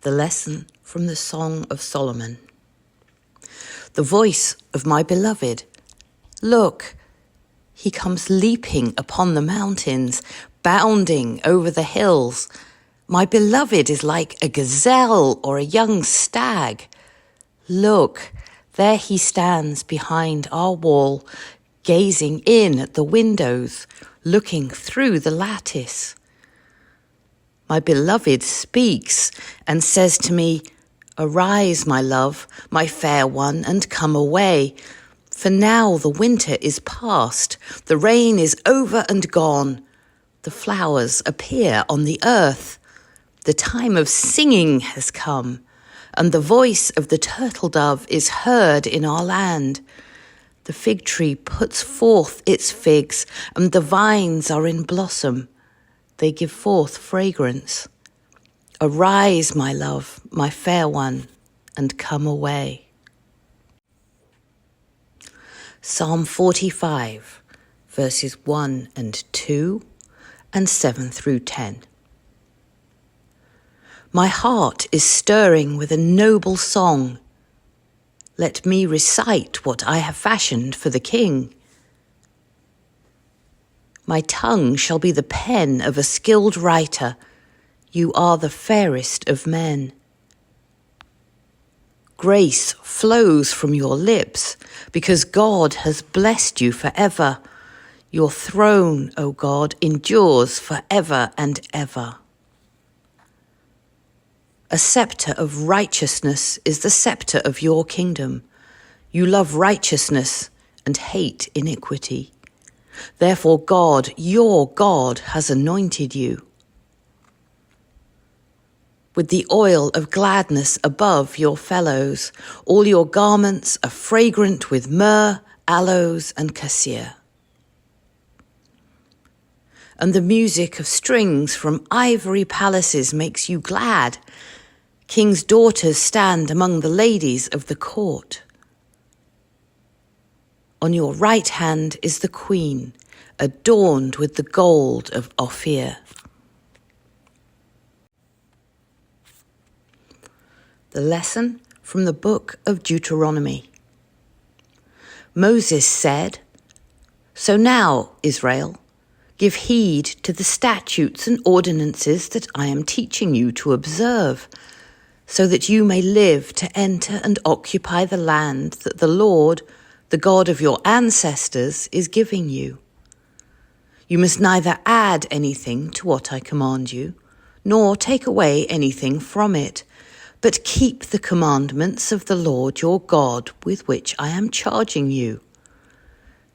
The lesson from the Song of Solomon. The voice of my beloved. Look, he comes leaping upon the mountains, bounding over the hills. My beloved is like a gazelle or a young stag. Look, there he stands behind our wall, gazing in at the windows, looking through the lattice. My beloved speaks and says to me, Arise, my love, my fair one, and come away. For now the winter is past, the rain is over and gone. The flowers appear on the earth. The time of singing has come, and the voice of the turtle dove is heard in our land. The fig tree puts forth its figs, and the vines are in blossom. They give forth fragrance. Arise, my love, my fair one, and come away. Psalm 45, verses 1 and 2, and 7 through 10. My heart is stirring with a noble song. Let me recite what I have fashioned for the King. My tongue shall be the pen of a skilled writer. You are the fairest of men. Grace flows from your lips because God has blessed you forever. Your throne, O God, endures forever and ever. A scepter of righteousness is the scepter of your kingdom. You love righteousness and hate iniquity. Therefore God, your God, has anointed you with the oil of gladness above your fellows. All your garments are fragrant with myrrh, aloes, and cassia. And the music of strings from ivory palaces makes you glad. King's daughters stand among the ladies of the court. On your right hand is the queen, adorned with the gold of Ophir. The lesson from the book of Deuteronomy. Moses said, So now, Israel, give heed to the statutes and ordinances that I am teaching you to observe, so that you may live to enter and occupy the land that the Lord, the God of your ancestors, is giving you. You must neither add anything to what I command you, nor take away anything from it, but keep the commandments of the Lord your God with which I am charging you.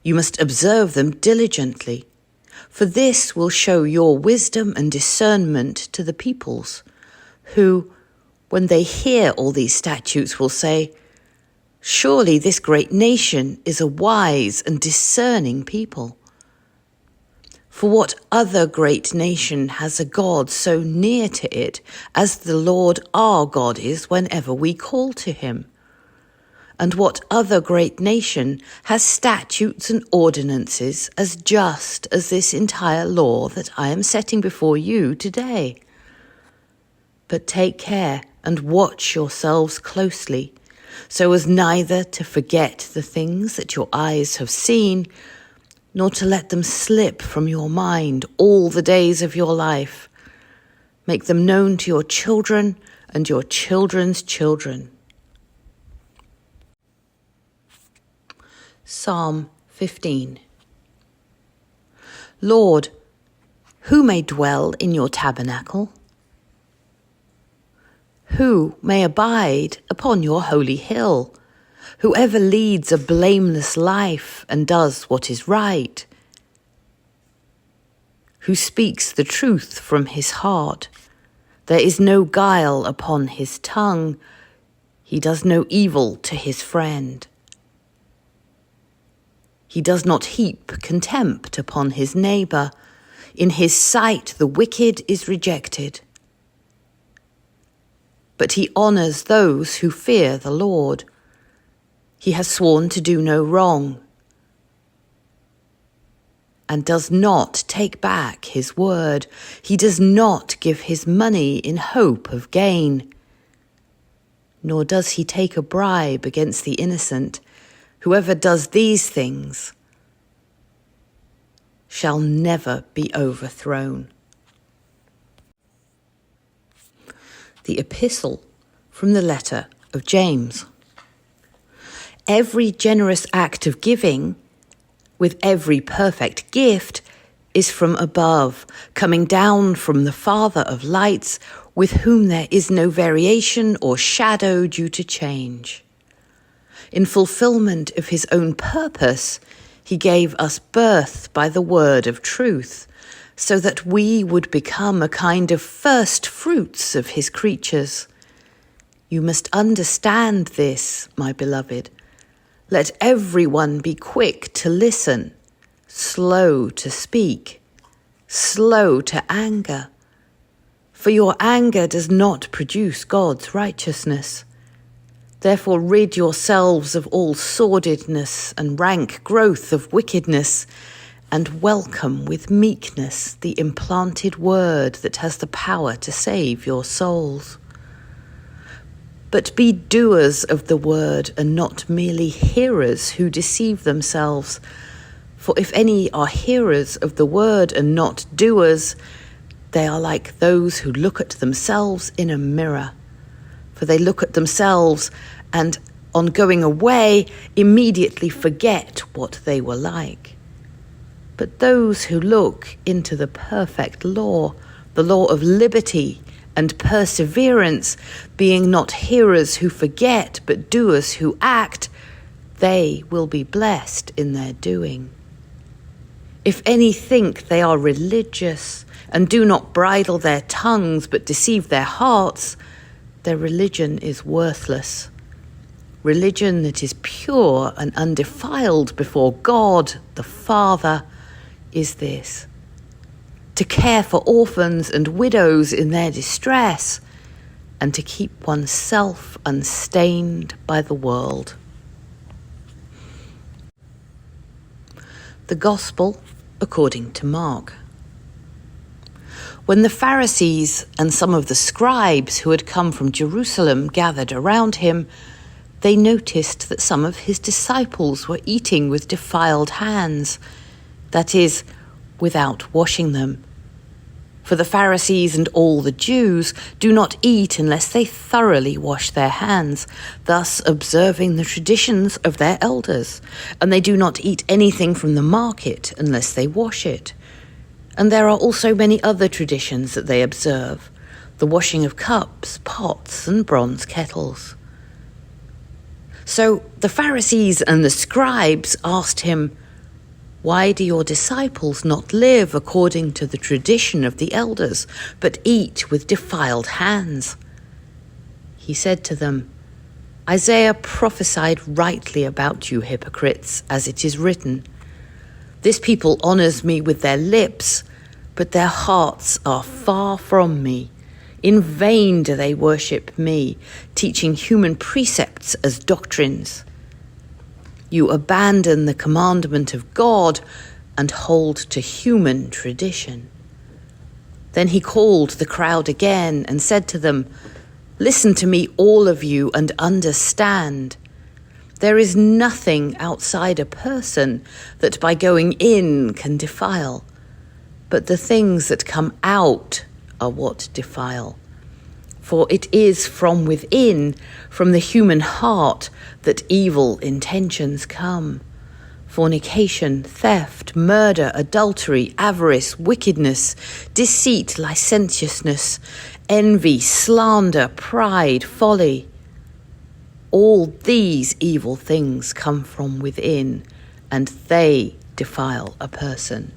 You must observe them diligently, for this will show your wisdom and discernment to the peoples, who, when they hear all these statutes, will say, Surely this great nation is a wise and discerning people. For what other great nation has a God so near to it as the Lord our God is whenever we call to him? And what other great nation has statutes and ordinances as just as this entire law that I am setting before you today? But take care and watch yourselves closely, so as neither to forget the things that your eyes have seen, nor to let them slip from your mind all the days of your life. Make them known to your children and your children's children. Psalm 15. Lord, who may dwell in your tabernacle? Who may abide upon your holy hill? Whoever leads a blameless life and does what is right, who speaks the truth from his heart. There is no guile upon his tongue. He does no evil to his friend. He does not heap contempt upon his neighbor. In his sight the wicked is rejected, but he honors those who fear the Lord. He has sworn to do no wrong and does not take back his word. He does not give his money in hope of gain. nor does he take a bribe against the innocent. Whoever does these things shall never be overthrown. The epistle from the letter of James. Every generous act of giving, with every perfect gift, is from above, coming down from the Father of lights, with whom there is no variation or shadow due to change. In fulfillment of his own purpose, he gave us birth by the word of truth, so that we would become a kind of first fruits of his creatures. You must understand this, my beloved. Let everyone be quick to listen, slow to speak, slow to anger. For your anger does not produce God's righteousness. Therefore rid yourselves of all sordidness and rank growth of wickedness, and welcome with meekness the implanted word that has the power to save your souls. But be doers of the word and not merely hearers who deceive themselves. For if any are hearers of the word and not doers, they are like those who look at themselves in a mirror. For they look at themselves and, on going away, immediately forget what they were like. But those who look into the perfect law, the law of liberty and perseverance, being not hearers who forget, but doers who act, they will be blessed in their doing. If any think they are religious and do not bridle their tongues but deceive their hearts, their religion is worthless. Religion that is pure and undefiled before God the Father is this: to care for orphans and widows in their distress, and to keep oneself unstained by the world. The Gospel according to Mark. When the Pharisees and some of the scribes who had come from Jerusalem gathered around him, they noticed that some of his disciples were eating with defiled hands, that is, without washing them. For the Pharisees and all the Jews do not eat unless they thoroughly wash their hands, thus observing the traditions of their elders. And they do not eat anything from the market unless they wash it. And there are also many other traditions that they observe, the washing of cups, pots, and bronze kettles. So the Pharisees and the scribes asked him, "Why do your disciples not live according to the tradition of the elders, but eat with defiled hands?" He said to them, "Isaiah prophesied rightly about you hypocrites, as it is written, 'This people honors me with their lips, but their hearts are far from me. In vain do they worship me, teaching human precepts as doctrines. You abandon the commandment of God and hold to human tradition.'" Then he called the crowd again and said to them, "Listen to me, all of you, and understand. There is nothing outside a person that by going in can defile, but the things that come out are what defile. For it is from within, from the human heart, that evil intentions come: fornication, theft, murder, adultery, avarice, wickedness, deceit, licentiousness, envy, slander, pride, folly. All these evil things come from within, and they defile a person.